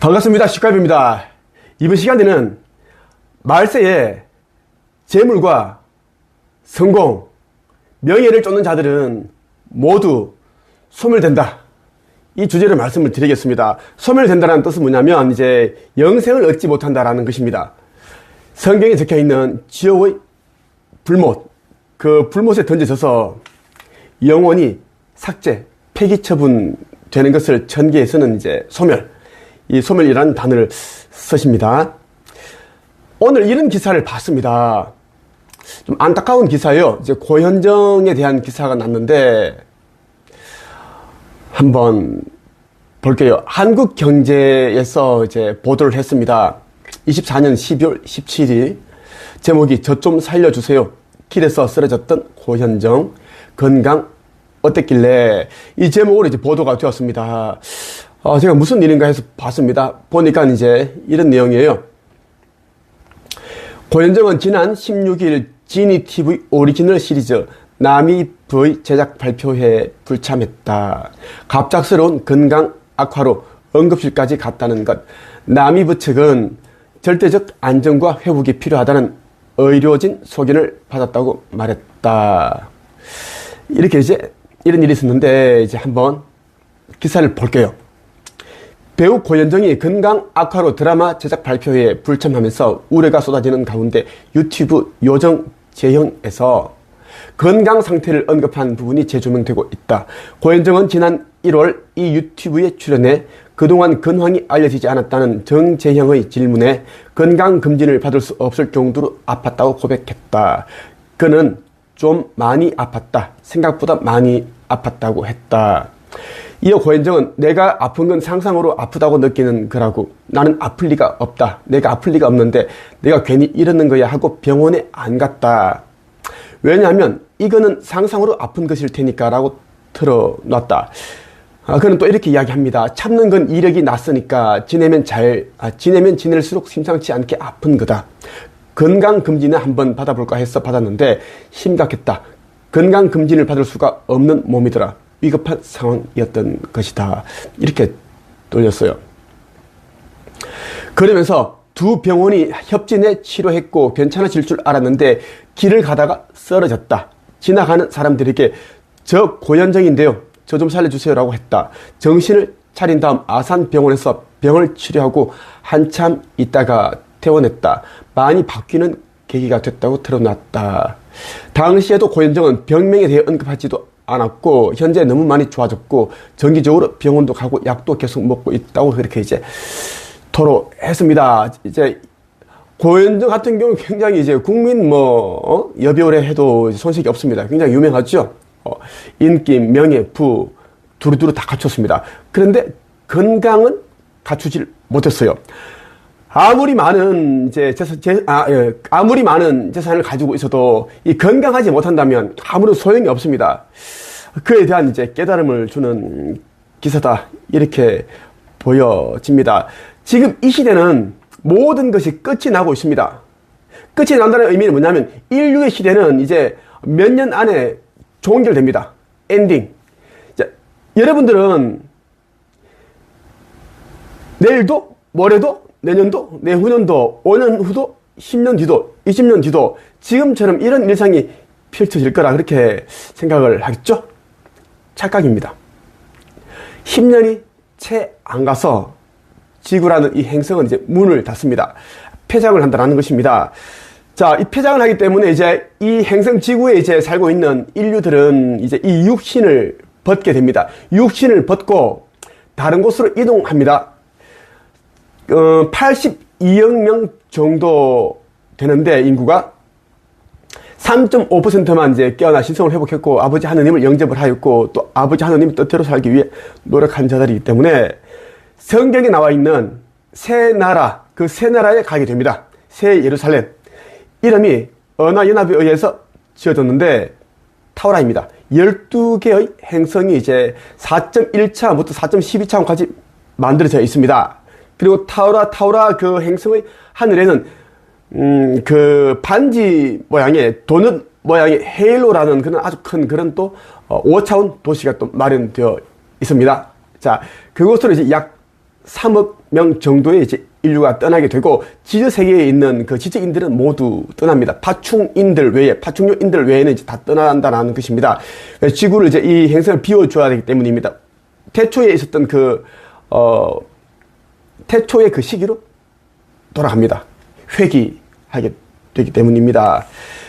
반갑습니다. 시카입니다. 이번 시간에는 말세에 재물과 성공, 명예를 쫓는 자들은 모두 소멸된다. 이 주제로 말씀을 드리겠습니다. 소멸된다는 뜻은 뭐냐면 이제 영생을 얻지 못한다라는 것입니다. 성경에 적혀있는 지옥의 불못, 그 불못에 던져져서 영원히 삭제, 폐기 처분되는 것을 전기에서는 이제 소멸, 이 소멸이라는 단어를 쓰십니다. 오늘 이런 기사를 봤습니다. 좀 안타까운 기사예요. 이제 고현정에 대한 기사가 났는데 한번 볼게요. 한국경제에서 이제 보도를 했습니다. 24년 12월 17일 제목이 저 좀 살려주세요. 길에서 쓰러졌던 고현정 건강 어땠길래 이 제목으로 이제 보도가 되었습니다. 제가 무슨 일인가 해서 봤습니다. 보니까 이제 이런 내용이에요. 고현정은 지난 16일 지니TV 오리지널 시리즈 남이브의 제작 발표회에 불참했다. 갑작스러운 건강 악화로 응급실까지 갔다는 것. 남이브 측은 절대적 안정과 회복이 필요하다는 의료진 소견을 받았다고 말했다. 이렇게 이제 이런 일이 있었는데 이제 한번 기사를 볼게요. 배우 고현정이 건강 악화로 드라마 제작 발표회에 불참하면서 우려가 쏟아지는 가운데 유튜브 요정 재형에서 건강 상태를 언급한 부분이 재조명되고 있다. 고현정은 지난 1월 이 유튜브에 출연해 그동안 근황이 알려지지 않았다는 정재형의 질문에 건강검진을 받을 수 없을 정도로 아팠다고 고백했다. 그는 좀 많이 아팠다. 생각보다 많이 아팠다고 했다. 이어 고현정은 내가 아픈 건 상상으로 아프다고 느끼는 거라고. 나는 아플 리가 없다. 내가 아플 리가 없는데 내가 괜히 이러는 거야 하고 병원에 안 갔다. 왜냐하면 이거는 상상으로 아픈 것일 테니까 라고 틀어놨다. 그는 또 이렇게 이야기합니다. 참는 건 이력이 났으니까 지내면 지낼수록 심상치 않게 아픈 거다. 건강검진을 한번 받아볼까 해서 받았는데 심각했다. 건강검진을 받을 수가 없는 몸이더라. 위급한 상황이었던 것이다. 이렇게 돌렸어요. 그러면서 두 병원이 협진해 치료했고 괜찮아질 줄 알았는데 길을 가다가 쓰러졌다. 지나가는 사람들에게 저 고현정인데요. 저 좀 살려주세요 라고 했다. 정신을 차린 다음 아산병원에서 병을 치료하고 한참 있다가 퇴원했다. 많이 바뀌는 계기가 됐다고 드러났다. 당시에도 고현정은 병명에 대해 언급하지도 않았고 현재 너무 많이 좋아졌고 정기적으로 병원도 가고 약도 계속 먹고 있다고 그렇게 이제 토로했습니다. 이제 고현정 같은 경우 굉장히 이제 국민 여배우래 해도 손색이 없습니다. 굉장히 유명하죠. 인기, 명예, 부 두루두루 다 갖췄습니다. 그런데 건강은 갖추질 못했어요. 아무리 많은 아무리 많은 재산을 가지고 있어도 이 건강하지 못한다면 아무런 소용이 없습니다. 그에 대한 이제 깨달음을 주는 기사다. 이렇게 보여집니다. 지금 이 시대는 모든 것이 끝이 나고 있습니다. 끝이 난다는 의미는 뭐냐면 인류의 시대는 이제 몇 년 안에 종결됩니다. 엔딩. 자, 여러분들은 내일도, 모레도, 내년도, 내후년도, 5년 후도, 10년 뒤도, 20년 뒤도 지금처럼 이런 일상이 펼쳐질 거라 그렇게 생각을 하겠죠? 착각입니다. 10년이 채 안 가서 지구라는 이 행성은 이제 문을 닫습니다. 폐장을 한다는 것입니다. 자, 이 폐장을 하기 때문에 이제 이 행성 지구에 이제 살고 있는 인류들은 이제 이 육신을 벗게 됩니다. 육신을 벗고 다른 곳으로 이동합니다. 82억 명 정도 되는데 인구가 3.5%만 이제 깨어나 신성을 회복했고 아버지 하느님을 영접을 하였고 또 아버지 하느님 뜻대로 살기 위해 노력한 자들이기 때문에 성경에 나와 있는 새 나라, 그 새 나라에 가게 됩니다. 새 예루살렘. 이름이 언어연합에 의해서 지어졌는데 타우라입니다. 12개의 행성이 이제 4.1차부터 4.12차까지 만들어져 있습니다. 그리고 타우라 그 행성의 하늘에는 그 반지 모양의 도넛 모양의 헤일로라는 그런 아주 큰 그런 또 5차원 도시가 또 마련되어 있습니다. 자, 그곳으로 이제 약 3억 명 정도의 이제 인류가 떠나게 되고 지저 세계에 있는 그 지적인들은 모두 떠납니다. 파충인들 외에, 파충류인들 외에는 이제 다 떠난다는 것입니다. 지구를 이제 이 행성을 비워줘야 되기 때문입니다. 태초에 있었던 태초의 그 시기로 돌아갑니다. 회귀하게 되기 때문입니다.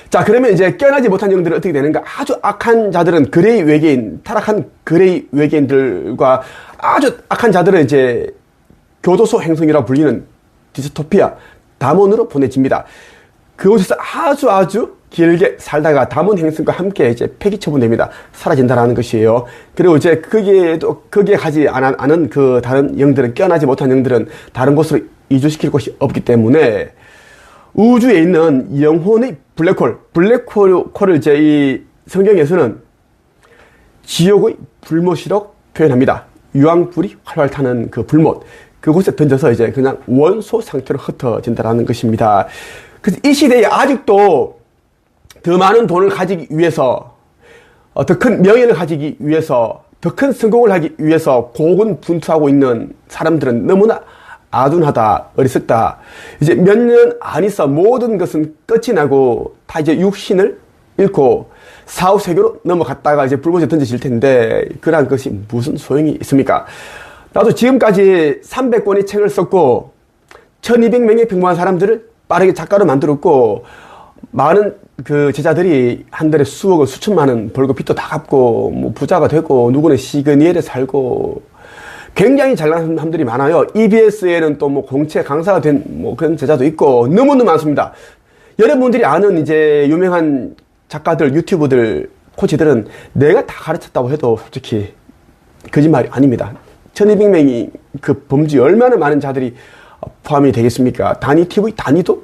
자, 그러면 이제 깨어나지 못한 영들은 어떻게 되는가? 아주 악한 자들은 그레이 외계인, 타락한 그레이 외계인들과 아주 악한 자들은 이제 교도소 행성이라고 불리는 디스토피아, 담원으로 보내집니다. 그곳에서 아주 길게 살다가 담원 행성과 함께 이제 폐기 처분됩니다. 사라진다라는 것이에요. 그리고 이제 거기에 가지 않은 그 다른 영들은, 깨어나지 못한 영들은 다른 곳으로 이주시킬 곳이 없기 때문에 우주에 있는 영혼의 블랙홀을 이제 이 성경에서는 지옥의 불못이라고 표현합니다. 유황불이 활활 타는 그 불못. 그곳에 던져서 이제 그냥 원소 상태로 흩어진다라는 것입니다. 그래서 이 시대에 아직도 더 많은 돈을 가지기 위해서, 더 큰 명예를 가지기 위해서, 더 큰 성공을 하기 위해서 고군분투하고 있는 사람들은 너무나 아둔하다, 어리석다. 이제 몇 년 안 있어 모든 것은 끝이 나고 다 이제 육신을 잃고 사후세계로 넘어갔다가 이제 불못에 던져질 텐데 그러한 것이 무슨 소용이 있습니까? 나도 지금까지 300권의 책을 썼고 1200명의 평범한 사람들을 빠르게 작가로 만들었고 많은 그 제자들이 한 달에 수억을 수천만 원 벌고 빚도 다 갚고 뭐 부자가 되고 누구는 시그니엘에 살고 굉장히 잘난 사람들이 많아요. EBS에는 또 뭐 공채 강사가 된 뭐 그런 제자도 있고 너무너무 많습니다. 여러분들이 아는 이제 유명한 작가들, 유튜버들, 코치들은 내가 다 가르쳤다고 해도 솔직히 거짓말이 아닙니다. 1200명이 그 범주에 얼마나 많은 자들이 포함이 되겠습니까? 단위TV, 단위도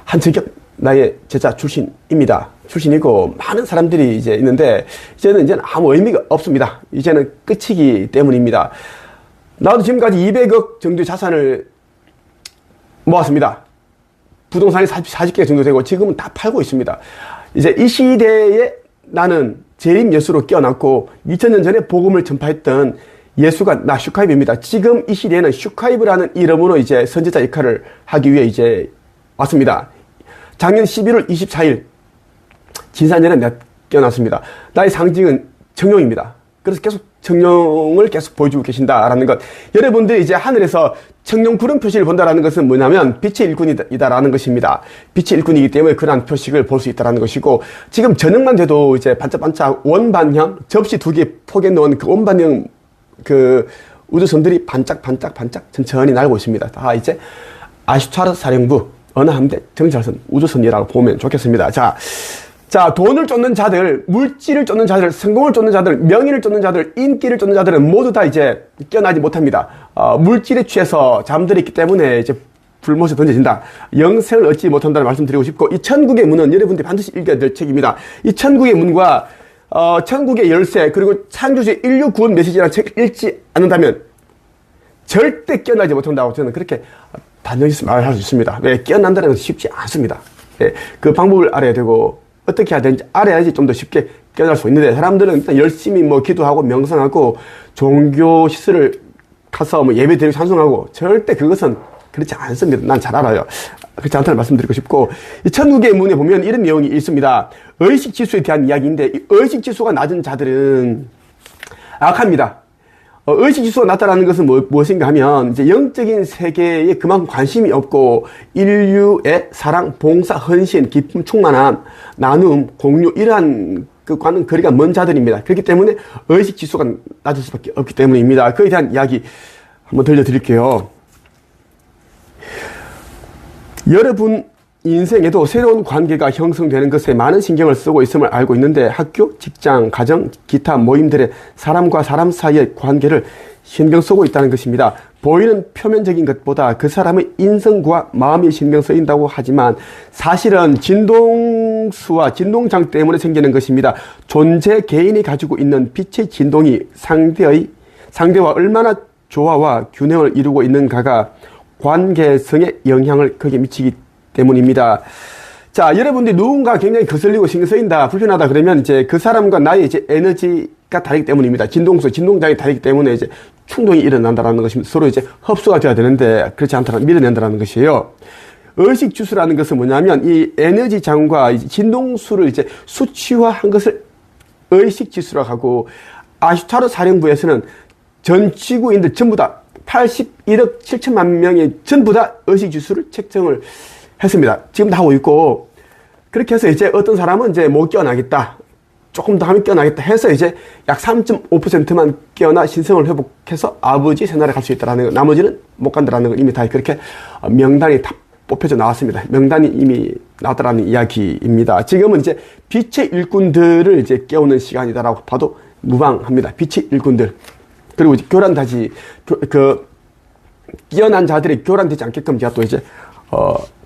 한철경 나의 제자 출신이고 많은 사람들이 이제 있는데 이제는 아무 의미가 없습니다. 이제는 끝이기 때문입니다. 나도 지금까지 200억 정도의 자산을 모았습니다. 부동산이 40개 정도 되고 지금은 다 팔고 있습니다. 이제 이 시대에 나는 재림 예수로 깨어났고 2000년 전에 복음을 전파했던 예수가 나 슈카이브입니다. 지금 이 시대에는 슈카이브라는 이름으로 이제 선지자 역할을 하기 위해 이제 왔습니다. 작년 11월 24일 진산전에 내가 깨어났습니다. 나의 상징은 청룡입니다. 그래서 계속 청룡을 계속 보여주고 계신다라는 것. 여러분들이 이제 하늘에서 청룡 구름 표시를 본다라는 것은 뭐냐면 빛의 일꾼이다라는 것입니다. 빛의 일꾼이기 때문에 그러한 표식을 볼 수 있다라는 것이고 지금 저녁만 돼도 이제 반짝반짝 원반형 접시 2개 폭에 넣은 그 원반형 그 우주선들이 반짝반짝 천천히 날고 있습니다. 다 이제 아슈타르 사령부 어느 함대 정찰선 우주선이라고 보면 좋겠습니다. 자, 돈을 쫓는 자들, 물질을 쫓는 자들, 성공을 쫓는 자들, 명예를 쫓는 자들, 인기를 쫓는 자들은 모두 다 이제 깨어나지 못합니다. 물질에 취해서 잠들어 있기 때문에 이제 불못에 던져진다. 영생을 얻지 못한다는 말씀 드리고 싶고, 이 천국의 문은 여러분들이 반드시 읽어야 될 책입니다. 이 천국의 문과, 천국의 열쇠, 그리고 창조주의 인류 구원 메시지라는 책을 읽지 않는다면 절대 깨어나지 못한다고 저는 그렇게 단정해서 말할 수 있습니다. 왜? 깨어난다는 것은 쉽지 않습니다. 예, 그 방법을 알아야 되고, 어떻게 해야 되는지 알아야지 좀 더 쉽게 깨어날 수 있는데, 사람들은 일단 열심히 뭐 기도하고 명상하고 종교 시설을 가서 뭐 예배 드리고 찬송하고, 절대 그것은 그렇지 않습니다. 난 잘 알아요. 그렇지 않다는 말씀드리고 싶고, 이 천국의 문에 보면 이런 내용이 있습니다. 의식 지수에 대한 이야기인데, 이 의식 지수가 낮은 자들은 악합니다. 의식 지수가 낮다라는 것은 무엇인가 하면, 이제 영적인 세계에 그만큼 관심이 없고, 인류의 사랑, 봉사, 헌신, 기쁨, 충만함, 나눔, 공유, 이러한 것과는 거리가 먼 자들입니다. 그렇기 때문에 의식 지수가 낮을 수밖에 없기 때문입니다. 그에 대한 이야기 한번 들려드릴게요. 여러분 인생에도 새로운 관계가 형성되는 것에 많은 신경을 쓰고 있음을 알고 있는데 학교, 직장, 가정, 기타 모임들의 사람과 사람 사이의 관계를 신경 쓰고 있다는 것입니다. 보이는 표면적인 것보다 그 사람의 인성과 마음이 신경 쓰인다고 하지만 사실은 진동수와 진동장 때문에 생기는 것입니다. 존재 개인이 가지고 있는 빛의 진동이 상대와 얼마나 조화와 균형을 이루고 있는가가 관계성에 영향을 크게 미치기 때문입니다. 자, 여러분들이 누군가 굉장히 거슬리고 신경 쓰인다, 불편하다 그러면 이제 그 사람과 나의 이제 에너지가 다르기 때문입니다. 진동수, 진동장이 다르기 때문에 이제 충동이 일어난다는 것입니다. 서로 이제 흡수가 돼야 되는데 그렇지 않다면 밀어낸다는 것이에요. 의식주수라는 것은 뭐냐면 이 에너지 장과 진동수를 이제 수치화한 것을 의식지수라고 하고, 아슈타로 사령부에서는 전 지구인들 전부 다 81억 7천만 명이 전부 다 의식지수를 책정을 했습니다. 지금도 하고 있고, 그렇게 해서 이제 어떤 사람은 이제 못 깨어나겠다, 조금 더 하면 깨어나겠다 해서 이제 약 3.5%만 깨어나 신성을 회복해서 아버지 새나라에 갈 수 있다라는 거, 나머지는 못 간다라는 걸 이미 다 그렇게 명단이 다 뽑혀져 나왔습니다. 명단이 이미 나왔다라는 이야기입니다. 지금은 이제 빛의 일꾼들을 이제 깨우는 시간이다라고 봐도 무방합니다. 빛의 일꾼들. 그리고 이제 교란다지, 깨어난 자들이 교란되지 않게끔 제가 또 이제,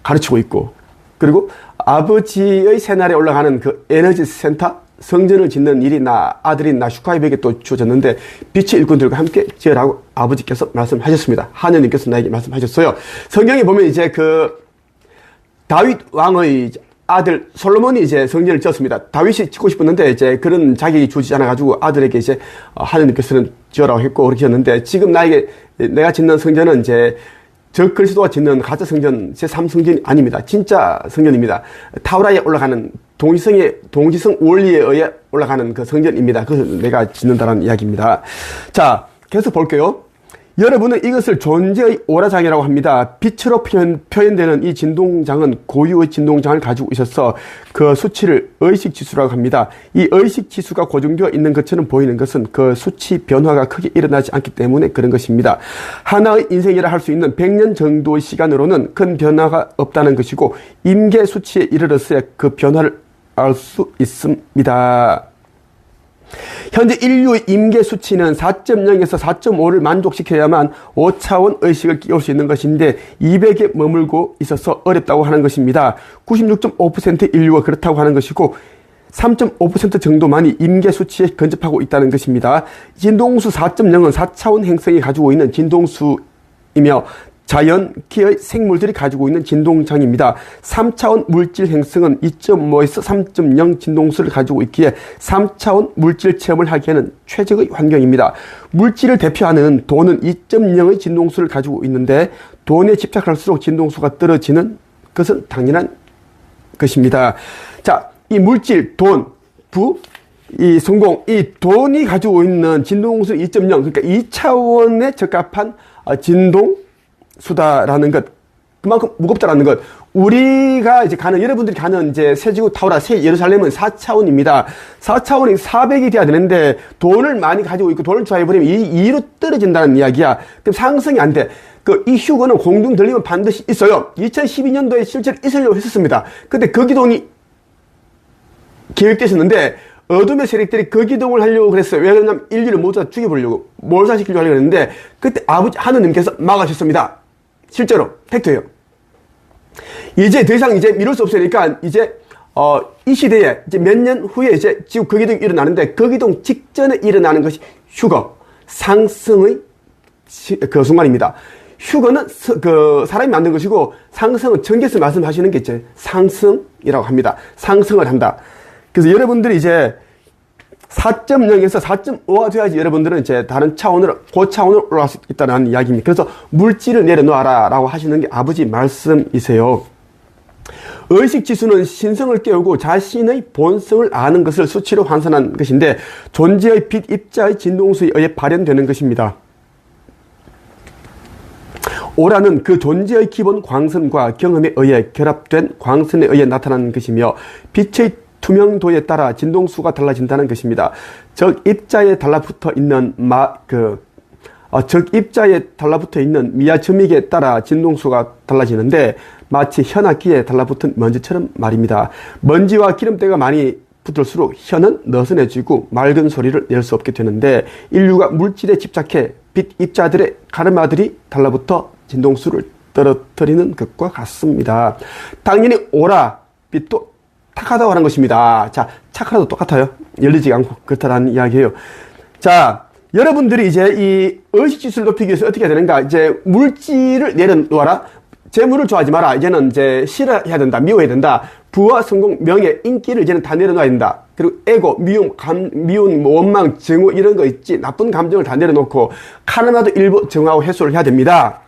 가르치고 있고, 그리고 아버지의 새날에 올라가는 그 에너지 센터, 성전을 짓는 일이 아들인 슈카이백에 또 주어졌는데, 빛의 일꾼들과 함께 지으라고 아버지께서 말씀하셨습니다. 하느님께서 나에게 말씀하셨어요. 성경에 보면 이제 다윗 왕의 아들 솔로몬이 이제 성전을 지었습니다. 다윗이 짓고 싶었는데 이제 그런 자격이 주지 않아가지고 아들에게 이제 하느님께서는 지으라고 했고 그렇게 지었는데, 지금 내가 짓는 성전은 이제 저 그리스도가 짓는 가짜 성전, 제3성전이 아닙니다. 진짜 성전입니다. 타우라에 올라가는 동지성 원리에 의해 올라가는 그 성전입니다. 그것을 내가 짓는다는 이야기입니다. 자, 계속 볼게요. 여러분은 이것을 존재의 오라장이라고 합니다. 빛으로 표현되는 이 진동장은 고유의 진동장을 가지고 있어서 그 수치를 의식지수라고 합니다. 이 의식지수가 고정되어 있는 것처럼 보이는 것은 그 수치 변화가 크게 일어나지 않기 때문에 그런 것입니다. 하나의 인생이라 할 수 있는 100년 정도의 시간으로는 큰 변화가 없다는 것이고, 임계 수치에 이르렀어야 그 변화를 알 수 있습니다. 현재 인류의 임계 수치는 4.0에서 4.5를 만족시켜야만 5차원 의식을 끼울 수 있는 것인데 200에 머물고 있어서 어렵다고 하는 것입니다. 96.5% 인류가 그렇다고 하는 것이고 3.5% 정도만이 임계 수치에 근접하고 있다는 것입니다. 진동수 4.0은 4차원 행성이 가지고 있는 진동수이며 자연계의 생물들이 가지고 있는 진동장입니다. 3차원 물질 행성은 2.5에서 3.0 진동수를 가지고 있기에 3차원 물질 체험을 하기에는 최적의 환경입니다. 물질을 대표하는 돈은 2.0의 진동수를 가지고 있는데 돈에 집착할수록 진동수가 떨어지는 것은 당연한 것입니다. 자, 이 물질, 돈, 이 성공, 이 돈이 가지고 있는 진동수 2.0, 그러니까 2차원에 적합한 진동 수다라는 것, 그만큼 무겁다라는 것. 우리가 이제 여러분들이 가는 이제 새지구 타우라, 새 예루살렘은 4차원입니다. 4차원이 400이 돼야 되는데 돈을 많이 가지고 있고 돈을 좋아해버리면 2로 떨어진다는 이야기야. 그럼 상승이 안 돼. 이 휴거는 공중 들리면 반드시 있어요. 2012년도에 실제로 있으려고 했었습니다. 근데 그 기동이 계획됐었는데 어둠의 세력들이 그 기동을 하려고 그랬어요. 왜냐면 인류를 모두 다 죽여보려고, 몰살시키려고 하려고 했는데 그때 하느님께서 막아주셨습니다. 실제로 팩트예요. 이제 더 이상 이제 미룰 수 없으니까 이제 이 시대에 이제 몇 년 후에 이제 지금 그 기동이 일어나는데 그 기동 직전에 일어나는 것이 휴거, 상승의 그 순간입니다. 휴거는 사람이 만든 것이고 상승은 전개에서 말씀하시는 게 이제 상승이라고 합니다. 상승을 한다. 그래서 여러분들이 이제 4.0에서 4.5가 돼야지 여러분들은 이제 다른 차원으로, 고차원으로 올라갈 수 있다는 이야기입니다. 그래서 물질을 내려놓아라 라고 하시는 게 아버지 말씀이세요. 의식지수는 신성을 깨우고 자신의 본성을 아는 것을 수치로 환산한 것인데 존재의 빛 입자의 진동수에 의해 발현되는 것입니다. 오라는 그 존재의 기본 광선과 경험에 의해 결합된 광선에 의해 나타나는 것이며 빛의 투명도에 따라 진동수가 달라진다는 것입니다. 적 입자에 달라붙어 있는 미야점익에 따라 진동수가 달라지는데 마치 현악기에 달라붙은 먼지처럼 말입니다. 먼지와 기름때가 많이 붙을수록 현은 느슨해지고 맑은 소리를 낼 수 없게 되는데 인류가 물질에 집착해 빛 입자들의 가르마들이 달라붙어 진동수를 떨어뜨리는 것과 같습니다. 당연히 오라, 빛도 탁하다고 하는 것입니다. 자, 착하라도 똑같아요. 열리지 않고 그렇다는 이야기예요. 자, 여러분들이 이제 이 의식지수를 높이기 위해서 어떻게 해야 되는가? 이제 물질을 내려놓아라. 재물을 좋아하지 마라. 이제는 이제 싫어해야 된다. 미워해야 된다. 부와 성공, 명예, 인기를 이제는 다 내려놔야 된다. 그리고 에고, 미움, 뭐 원망, 증오 이런 거 있지. 나쁜 감정을 다 내려놓고 카르마도 일부 정하고 해소를 해야 됩니다.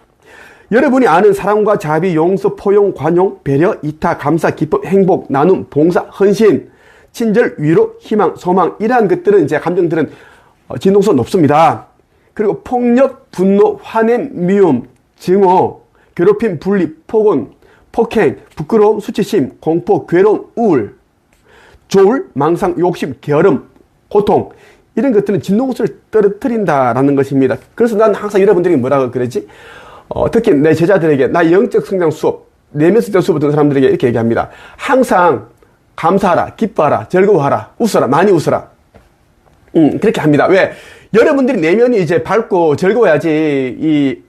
여러분이 아는 사랑과 자비, 용서, 포용, 관용, 배려, 이타, 감사, 기쁨, 행복, 나눔, 봉사, 헌신, 친절, 위로, 희망, 소망 이러한 것들은 이제 감정들은 진동성 높습니다. 그리고 폭력, 분노, 화냄, 미움, 증오, 괴롭힘, 분리, 폭언, 폭행, 부끄러움, 수치심, 공포, 괴로움, 우울, 조울, 망상, 욕심, 게으름, 고통 이런 것들은 진동성을 떨어뜨린다라는 것입니다. 그래서 난 항상 여러분들이 뭐라고 그러지? 특히 내 제자들에게 나 영적 성장 수업, 내면 성장 수업 듣는 사람들에게 이렇게 얘기합니다. 항상 감사하라, 기뻐하라, 즐거워하라, 웃어라, 많이 웃어라. 그렇게 합니다. 왜? 여러분들이 내면이 이제 밝고 즐거워야지 이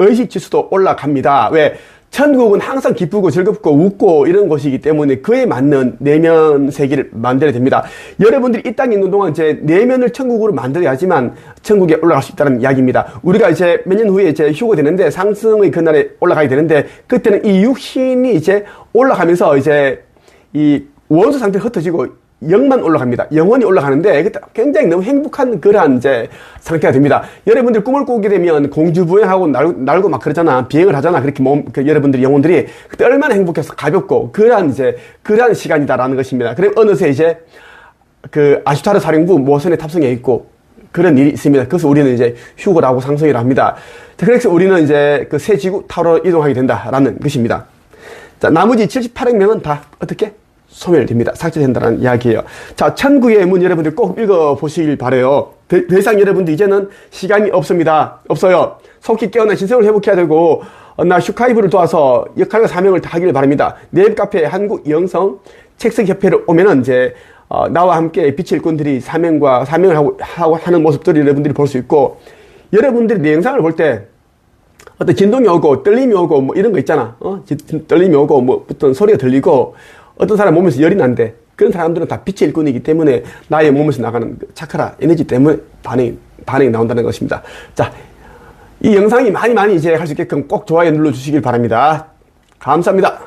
의식 지수도 올라갑니다. 왜? 천국은 항상 기쁘고 즐겁고 웃고 이런 곳이기 때문에 그에 맞는 내면 세계를 만들어야 됩니다. 여러분들이 이 땅에 있는 동안 이제 내면을 천국으로 만들어야지만 천국에 올라갈 수 있다는 이야기입니다. 우리가 이제 몇 년 후에 이제 휴가 되는데 상승의 그날에 올라가게 되는데 그때는 이 육신이 이제 올라가면서 이제 이 원소 상태가 흩어지고 영만 올라갑니다. 영원히 올라가는데 그때 굉장히 너무 행복한 그러한 이제 상태가 됩니다. 여러분들 꿈을 꾸게 되면 공주부양하고 날고 막 그러잖아. 비행을 하잖아. 그렇게 여러분들이 영혼들이 그때 얼마나 행복해서 가볍고 그러한 시간이다라는 것입니다. 그럼 어느새 이제 그 아슈타르 사령부 모선에 탑승해 있고 그런 일이 있습니다. 그래서 우리는 이제 휴거를 하고 상승을 합니다. 그래서 우리는 이제 그 새 지구 타로 이동하게 된다라는 것입니다. 자, 나머지 78억 명은 다 어떻게? 소멸됩니다. 삭제된다는 이야기예요. 자, 천국의 문 여러분들 꼭 읽어보시길 바라요. 더 이상 여러분들 이제는 시간이 없습니다. 없어요. 속히 깨어나 신성을 회복해야 되고 나 슈카이브를 도와서 역할과 사명을 다 하기를 바랍니다. 네이버 카페 한국 영성 책석협회를 오면은 이제 나와 함께 빛의 일꾼들이 사명을 하고 하는 모습들을 여러분들이 볼 수 있고 여러분들이 내 영상을 볼 때 어떤 진동이 오고 떨림이 오고 뭐 이런 거 있잖아. 떨림이 오고 뭐 어떤 소리가 들리고 어떤 사람 몸에서 열이 난대. 그런 사람들은 다 빛의 일꾼이기 때문에 나의 몸에서 나가는 차크라 에너지 때문에 반응이 나온다는 것입니다. 자, 이 영상이 많이 이제 할 수 있게끔 꼭 좋아요 눌러주시길 바랍니다. 감사합니다.